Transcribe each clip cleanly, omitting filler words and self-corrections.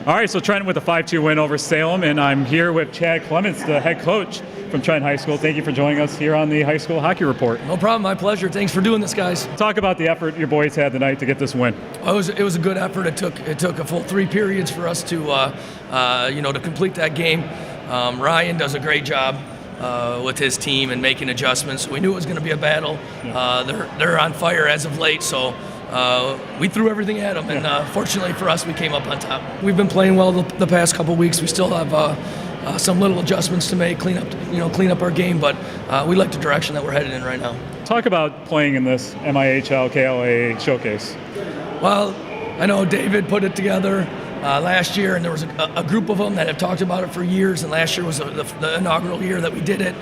All right, so Trenton with a 5-2 win over Salem, and I'm here with Chad Clements, the head coach from Trenton High School. Thank you for joining us here on the High School Hockey Report. No problem, my pleasure. Thanks for doing this, guys. Talk about the effort your boys had tonight to get this win. It was a good effort. It took a full 3 periods for us to to complete that game. Ryan does a great job with his team and making adjustments. We knew it was going to be a battle. They're on fire as of late, so we threw everything at them, and fortunately for us, we came up on top. We've been playing well the past couple weeks. We still have some little adjustments to make, clean up our game, but we like the direction that we're headed in right now. Talk about playing in this MIHL-KLAA Showcase. Well, I know David put it together last year, and there was a group of them that have talked about it for years, and last year was the inaugural year that we did it.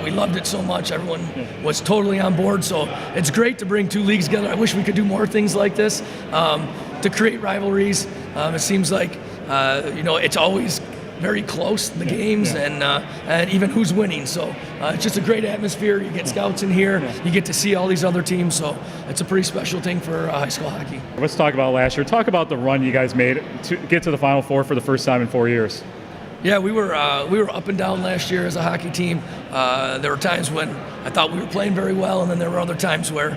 We loved it so much. Everyone was totally on board, so it's great to bring 2 leagues together. I wish we could do more things like this to create rivalries. It seems like it's always very close, the games, and even who's winning. So it's just a great atmosphere. You get scouts in here. You get to see all these other teams. So it's a pretty special thing for high school hockey. Let's talk about last year. Talk about the run you guys made to get to the Final Four for the first time in 4 years. Yeah, we were up and down last year as a hockey team. There were times when I thought we were playing very well, and then there were other times where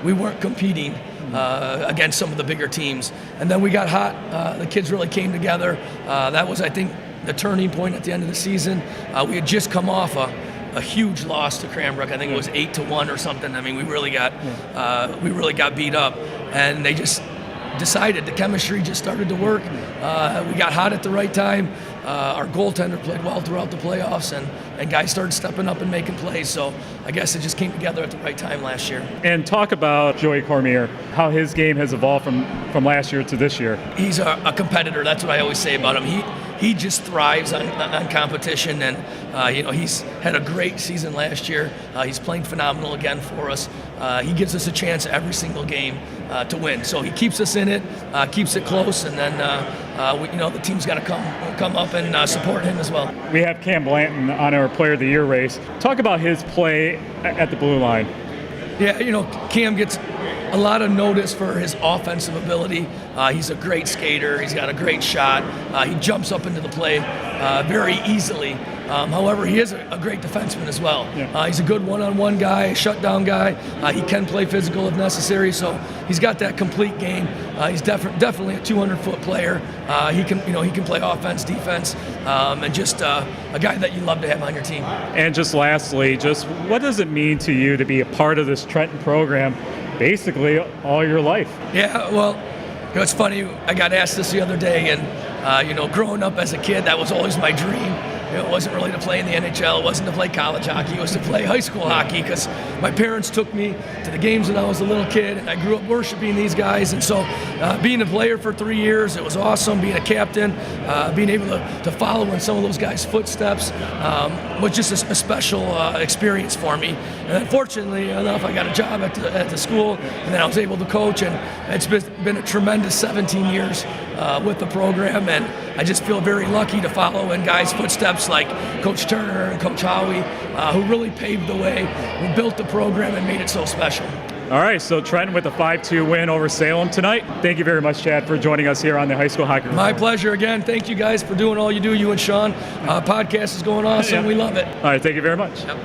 we weren't competing against some of the bigger teams. And then we got hot. The kids really came together. That was, I think, the turning point at the end of the season. We had just come off a huge loss to Cranbrook. I think it was 8-1 or something. I mean, we really got beat up, and they just decided the chemistry just started to work. We got hot at the right time. Our goaltender played well throughout the playoffs, and guys started stepping up and making plays. So I guess it just came together at the right time last year. And talk about Joey Cormier, how his game has evolved from last year to this year. He's a competitor. That's what I always say about him. He just thrives on competition, and he's had a great season last year. He's playing phenomenal again for us. He gives us a chance every single game to win. So he keeps us in it, keeps it close, and then the team's got to come up and support him as well. We have Cam Blanton on our Player of the Year race. Talk about his play at the blue line. Yeah, Cam gets a lot of notice for his offensive ability. He's a great skater. He's got a great shot. He jumps up into the play very easily. However, he is a great defenseman as well. He's a good one-on-one guy, a shutdown guy. He can play physical if necessary, so he's got that complete game. He's definitely a 200-foot player. He can play offense, defense, and just a guy that you love to have on your team. And just lastly, what does it mean to you to be a part of this Trenton program basically all your life? Yeah, well, it's funny. I got asked this the other day, and growing up as a kid, that was always my dream. It wasn't really to play in the NHL. It wasn't to play college hockey. It was to play high school hockey, because my parents took me to the games when I was a little kid, and I grew up worshiping these guys. And so being a player for 3 years, it was awesome. Being a captain, being able to follow in some of those guys' footsteps was just a special experience for me. And unfortunately enough, I got a job at the school, and then I was able to coach, and it's been a tremendous 17 years with the program, and I just feel very lucky to follow in guys' footsteps like Coach Turner and Coach Howie, who really paved the way, who built the program and made it so special. All right, so Trenton with a 5-2 win over Salem tonight. Thank you very much, Chad, for joining us here on the High School Hockey Report. My pleasure. Again, thank you guys for doing all you do, you and Sean. Podcast is going awesome. We love it. All right, thank you very much. Yep.